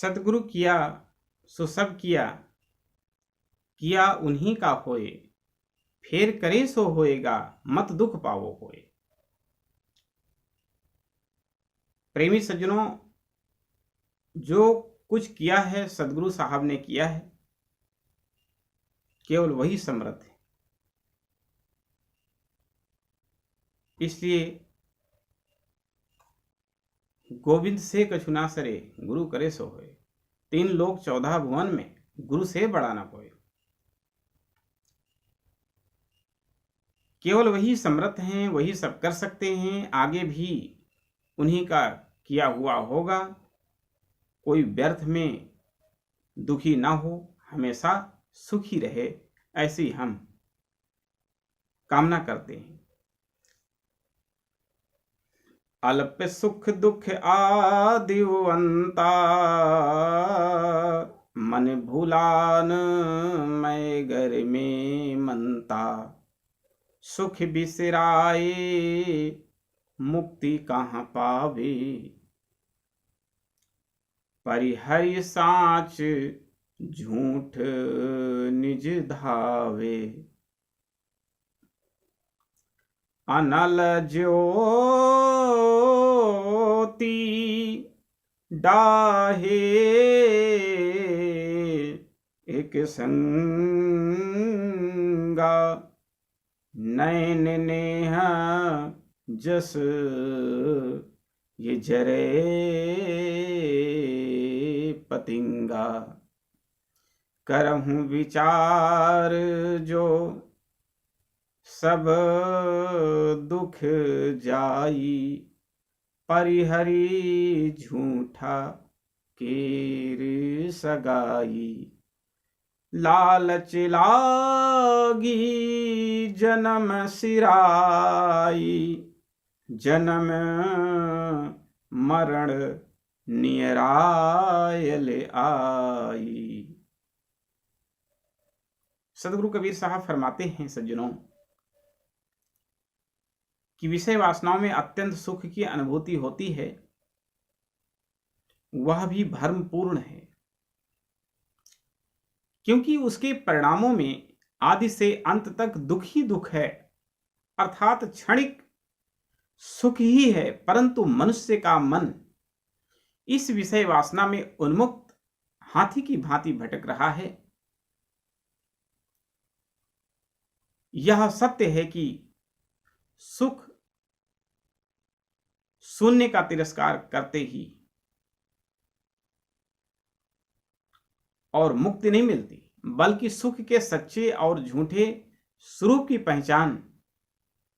सतगुरु किया सो सब किया, किया उन्हीं का होए, फेर करे सो होएगा, मत दुख पावो होए। प्रेमी सज्जनों, जो कुछ किया है सदगुरु साहब ने किया है, केवल वही समर्थ है। इसलिए गोविंद से कछु ना सरे, गुरु करे सो होए। 3 लोक 14 भुवन में गुरु से बड़ा ना कोई। केवल वही समर्थ हैं, वही सब कर सकते हैं। आगे भी उन्हीं का किया हुआ होगा। कोई व्यर्थ में दुखी ना हो, हमेशा सुखी रहे, ऐसी हम कामना करते हैं। अल्प सुख दुख आदिवंता, मन भूलान मैं घर में मनता। सुख बिसराए मुक्ति कहाँ पावे, परिहरि साच झूठ निज धावे। अनल ज्योति डाहे एक संगा, नैन नेह जस ये जरे पतिंगा। करहूं विचार जो सब दुख जाई, परिहरि झूठा केर सगाई। लालच लागी जन्म सिराई, जन्म मरण नियरायल आई। सदगुरु कबीर साहब फरमाते हैं सज्जनों कि विषय वासनाओं में अत्यंत सुख की अनुभूति होती है, वह भी भ्रमपूर्ण है, क्योंकि उसके परिणामों में आदि से अंत तक दुख ही दुख है, अर्थात क्षणिक सुख ही है। परंतु मनुष्य का मन इस विषय वासना में उन्मुक्त हाथी की भांति भटक रहा है। यह सत्य है कि सुख शून्य का तिरस्कार करते ही और मुक्ति नहीं मिलती, बल्कि सुख के सच्चे और झूठे स्वरूप की पहचान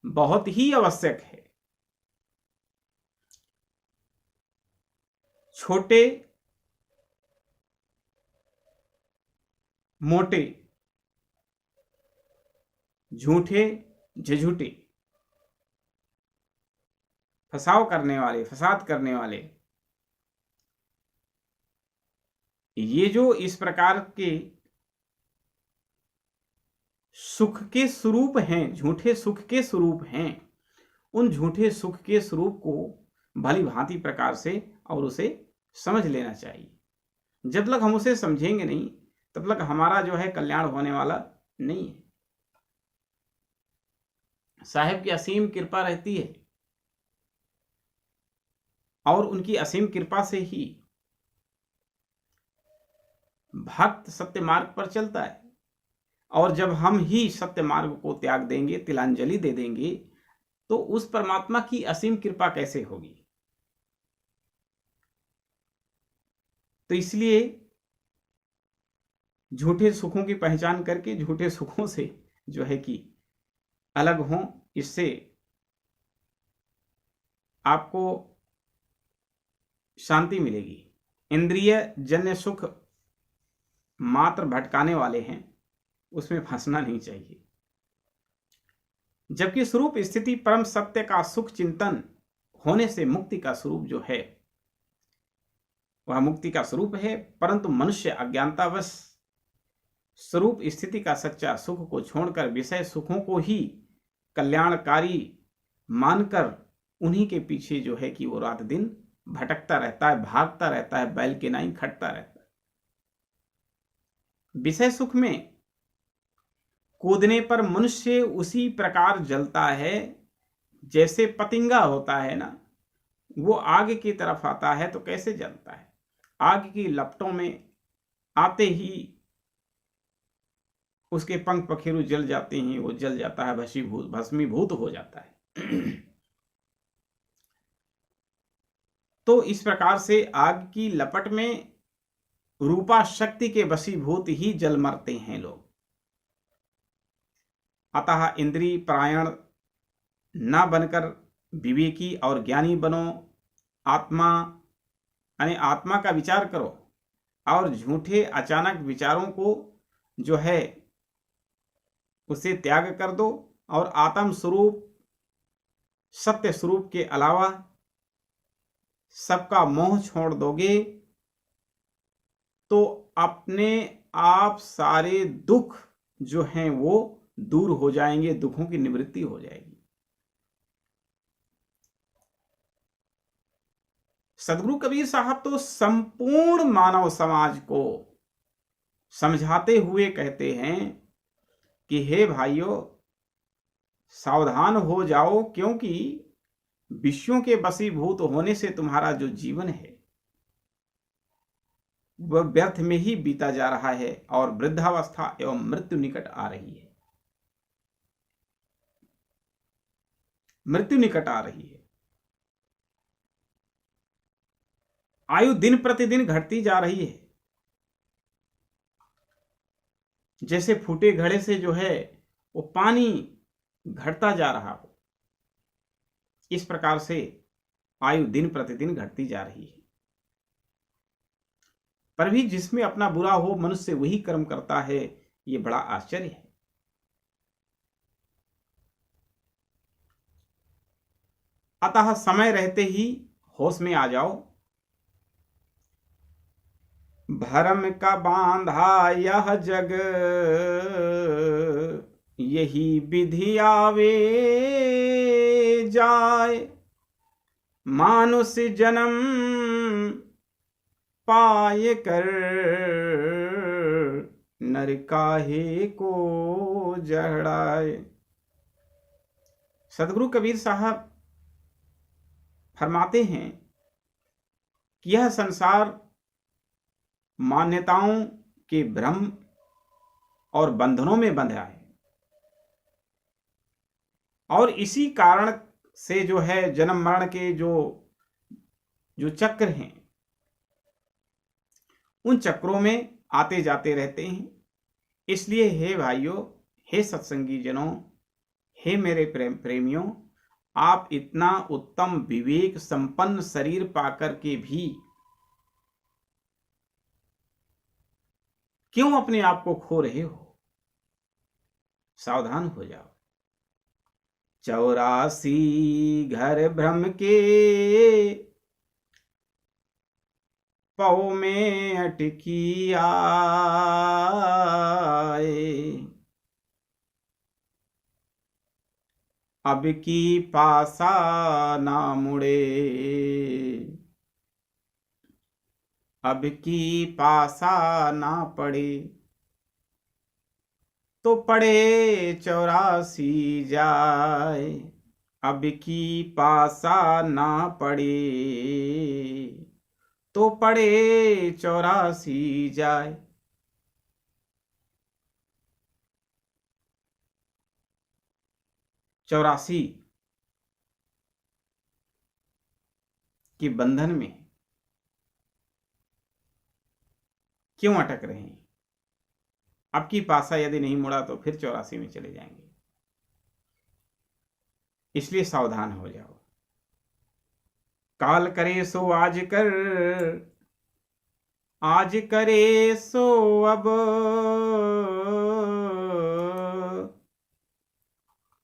बहुत ही आवश्यक है। छोटे मोटे, झूठे झझूटे, फसाव करने वाले, फसाद करने वाले, ये जो इस प्रकार के सुख के स्वरूप हैं, झूठे सुख के स्वरूप हैं, उन झूठे सुख के स्वरूप को भली भांति प्रकार से और उसे समझ लेना चाहिए। जब तक हम उसे समझेंगे नहीं, तब तक हमारा जो है कल्याण होने वाला नहीं है। साहिब की असीम कृपा रहती है और उनकी असीम कृपा से ही भक्त सत्य मार्ग पर चलता है। और जब हम ही सत्य मार्ग को त्याग देंगे, तिलांजलि दे देंगे, तो उस परमात्मा की असीम कृपा कैसे होगी। तो इसलिए झूठे सुखों की पहचान करके झूठे सुखों से जो है कि अलग हों, इससे आपको शांति मिलेगी। इंद्रिय जन्य सुख मात्र भटकाने वाले हैं, उसमें फंसना नहीं चाहिए। जबकि स्वरूप स्थिति परम सत्य का सुख चिंतन होने से मुक्ति का स्वरूप जो है वह मुक्ति का स्वरूप है। परंतु मनुष्य अज्ञानतावश स्वरूप स्थिति का सच्चा सुख को छोड़कर विषय सुखों को ही कल्याणकारी मानकर उन्हीं के पीछे जो है कि वो रात दिन भटकता रहता है, भागता रहता है, बैल के नाई खटता रहता है। विषय सुख में कूदने पर मनुष्य उसी प्रकार जलता है जैसे पतंगा होता है ना, वो आग की तरफ आता है तो कैसे जलता है, आग की लपटों में आते ही उसके पंख पखेरु जल जाते हैं, वो जल जाता है, भस्मीभूत हो जाता है। तो इस प्रकार से आग की लपट में रूपा शक्ति के वशीभूत ही जल मरते हैं लोग। अतः इंद्रिय परायण न बनकर विवेकी और ज्ञानी बनो, आत्मा यानी आत्मा का विचार करो और झूठे अचानक विचारों को जो है उसे त्याग कर दो, और आत्म स्वरूप सत्य स्वरूप के अलावा सबका मोह छोड़ दोगे तो अपने आप सारे दुख जो हैं वो दूर हो जाएंगे, दुखों की निवृत्ति हो जाएगी। सदगुरु कबीर साहब तो संपूर्ण मानव समाज को समझाते हुए कहते हैं कि हे भाइयों, सावधान हो जाओ, क्योंकि विषयों के वशीभूत होने से तुम्हारा जो जीवन है वह व्यर्थ में ही बीता जा रहा है और वृद्धावस्था एवं मृत्यु निकट आ रही है, मृत्यु निकट आ रही है। आयु दिन प्रतिदिन घटती जा रही है, जैसे फूटे घड़े से जो है वो पानी घटता जा रहा हो, इस प्रकार से आयु दिन प्रतिदिन घटती जा रही है। पर भी जिसमें अपना बुरा हो मनुष्य वही कर्म करता है, ये बड़ा आश्चर्य है। अतः समय रहते ही होश में आ जाओ। भरम का बांधा यह जग, यही विधि आवे जाए, मानुष जन्म पाए कर, नर काहे को जहड़ाए। सदगुरु कबीर साहब फरमाते हैं कि यह संसार मान्यताओं के भ्रम और बंधनों में बंधा है, और इसी कारण से जो है जन्म मरण के जो चक्र हैं, उन चक्रों में आते जाते रहते हैं। इसलिए हे भाइयों, हे सत्संगी जनों, हे मेरे प्रेमियों, आप इतना उत्तम विवेक संपन्न शरीर पाकर के भी क्यों अपने आप को खो रहे हो? सावधान हो जाओ। 84 घर भ्रम के पौ में अटकी आए, अब की पासा ना मुड़े, अब की पासा ना पड़े, तो पड़े 84 जाए, अब की पासा ना पड़े, तो पड़े 84 जाए। चौरासी के बंधन में क्यों अटक रहे हैं? अब की पासा यदि नहीं मुड़ा तो फिर 84 में चले जाएंगे। इसलिए सावधान हो जाओ। काल करे सो आज कर, आज करे सो अब,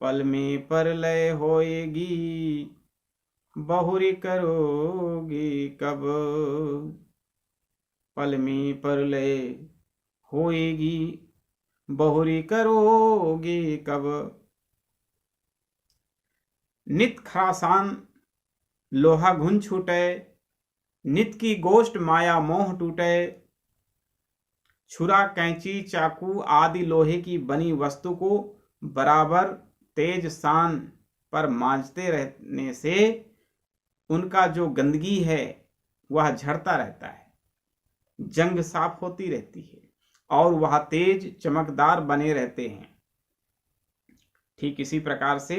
पल में परलय होएगी, बहुरी करोगी कब, पल में परलय होएगी, बहुरी करोगी कब। नित खरासान लोहा घुन छूटे, नित की गोष्ठ माया मोह टूटे, छुरा कैंची चाकू आदि लोहे की बनी वस्तु को बराबर तेज सान पर मांजते रहने से उनका जो गंदगी है वह झड़ता रहता है, जंग साफ होती रहती है और वह तेज चमकदार बने रहते हैं। ठीक इसी प्रकार से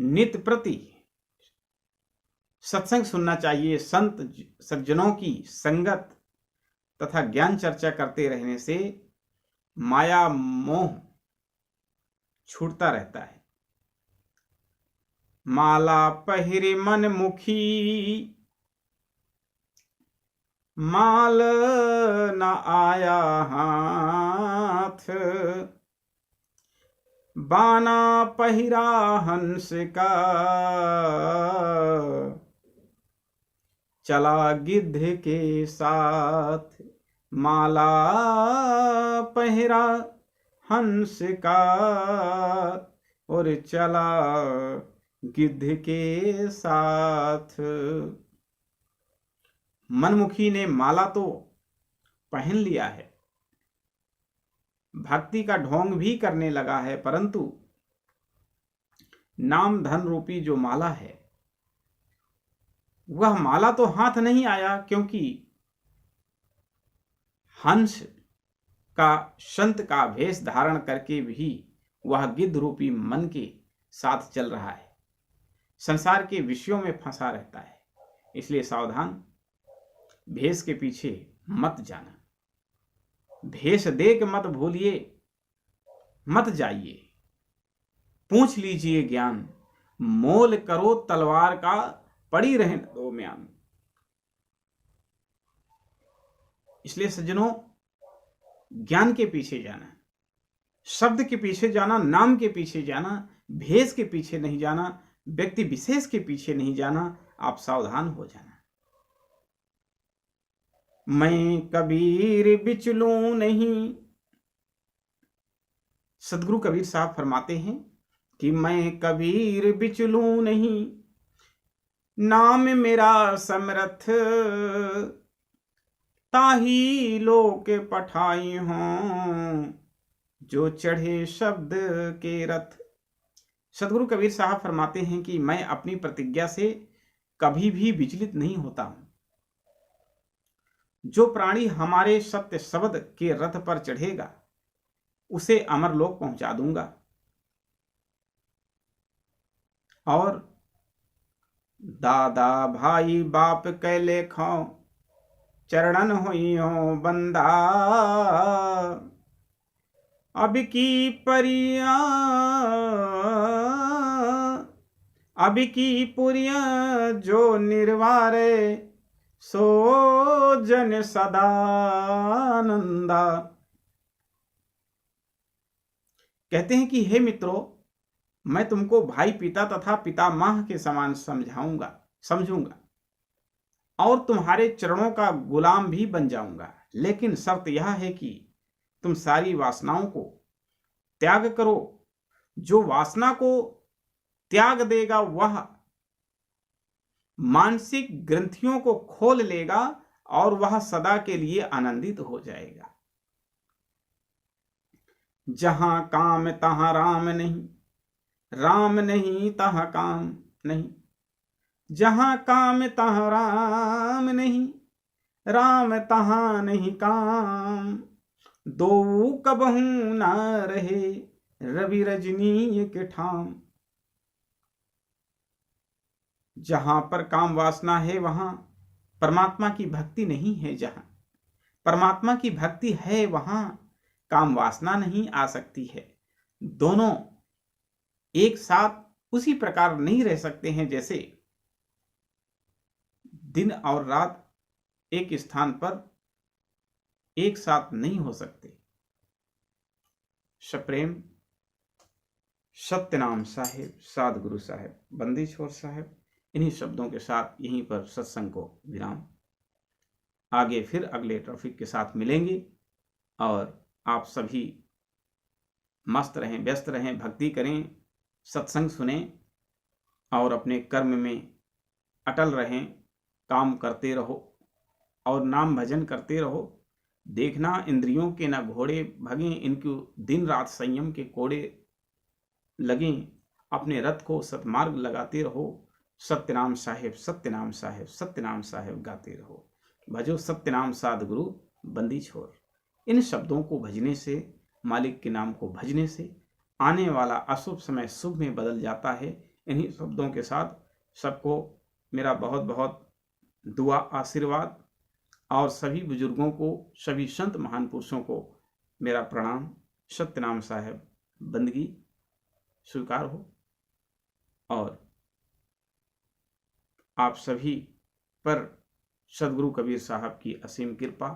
नित्य प्रति सत्संग सुनना चाहिए। संत सज्जनों की संगत तथा ज्ञान चर्चा करते रहने से माया मोह छूटता रहता है। माला पहिरे मन मुखी, माल न आया हाथ, बाना पहिरा हंस का, चला गिद्ध के साथ। माला पहिरा हंस का और चला गिद्ध के साथ। मनमुखी ने माला तो पहन लिया है, भक्ति का ढोंग भी करने लगा है, परंतु नाम धन रूपी जो माला है वह माला तो हाथ नहीं आया, क्योंकि हंस का संत का वेश धारण करके भी वह गिद्ध रूपी मन के साथ चल रहा है, संसार के विषयों में फंसा रहता है। इसलिए सावधान, भेष के पीछे मत जाना, भेष देख मत भूलिए, मत जाइए, पूछ लीजिए ज्ञान, मोल करो तलवार का, पड़ी रहने दो म्यान। इसलिए सज्जनों, ज्ञान के पीछे जाना, शब्द के पीछे जाना, नाम के पीछे जाना, भेष के पीछे नहीं जाना, व्यक्ति विशेष के पीछे नहीं जाना। आप सावधान हो जाना। मैं कबीर बिचलूं नहीं, सदगुरु कबीर साहब फरमाते हैं कि मैं कबीर बिचलूं नहीं, नाम मेरा समरथ, ताही लोक पठाई हों, जो चढ़े शब्द के रथ। सदगुरु कबीर साहब फरमाते हैं कि मैं अपनी प्रतिज्ञा से कभी भी विचलित नहीं होता हूं। जो प्राणी हमारे सत्य शब्द के रथ पर चढ़ेगा उसे अमरलोक पहुंचा दूंगा। और दादा भाई बाप कैले खाओ, चरणन हुई हो बंदा, अब की परिया, अब की पुरिया जो निर्वारे, सो जन सदानंदा। कहते हैं कि हे मित्रों, मैं तुमको भाई पिता तथा पितामह के समान समझूंगा और तुम्हारे चरणों का गुलाम भी बन जाऊंगा, लेकिन शर्त यह है कि तुम सारी वासनाओं को त्याग करो। जो वासना को त्याग देगा वह मानसिक ग्रंथियों को खोल लेगा और वह सदा के लिए आनंदित हो जाएगा। जहां काम तहां राम नहीं, राम नहीं तहां काम नहीं, जहां काम तहां राम नहीं, राम तहां नहीं काम, दो कबहू न रहे रवि रजनी एक ठाम। जहां पर काम वासना है वहां परमात्मा की भक्ति नहीं है, जहां परमात्मा की भक्ति है वहां काम वासना नहीं आ सकती है। दोनों एक साथ उसी प्रकार नहीं रह सकते हैं जैसे दिन और रात एक स्थान पर एक साथ नहीं हो सकते। सप्रेम सत्यनाम साहिब, सदगुरु साहिब, बंदी छोर साहिब, इन्हीं शब्दों के साथ यहीं पर सत्संग को विराम। आगे फिर अगले टॉपिक के साथ मिलेंगे और आप सभी मस्त रहें, व्यस्त रहें, भक्ति करें, सत्संग सुनें और अपने कर्म में अटल रहें, काम करते रहो और नाम भजन करते रहो। देखना इंद्रियों के न घोड़े भगें, इनको दिन रात संयम के कोड़े लगें। अपने रथ को सतमार्ग लगाते रहो। सत्यनाम साहेब, सत्यनाम साहेब, सत्यनाम साहेब गाते रहो। भजो सत्यनाम साधगुरु बंदी छोर। इन शब्दों को भजने से, मालिक के नाम को भजने से आने वाला अशुभ समय शुभ में बदल जाता है। इन्हीं शब्दों के साथ सबको मेरा बहुत बहुत दुआ आशीर्वाद, और सभी बुजुर्गों को, सभी संत महान पुरुषों को मेरा प्रणाम। सत्यनाम साहेब बंदगी स्वीकार हो और आप सभी पर सदगुरु कबीर साहब की असीम कृपा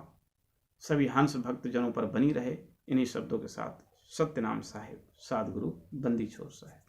सभी हंस भक्त जनों पर बनी रहे। इन्हीं शब्दों के साथ सत्यनाम साहेब, सदगुरु बंदी छोर साहेब।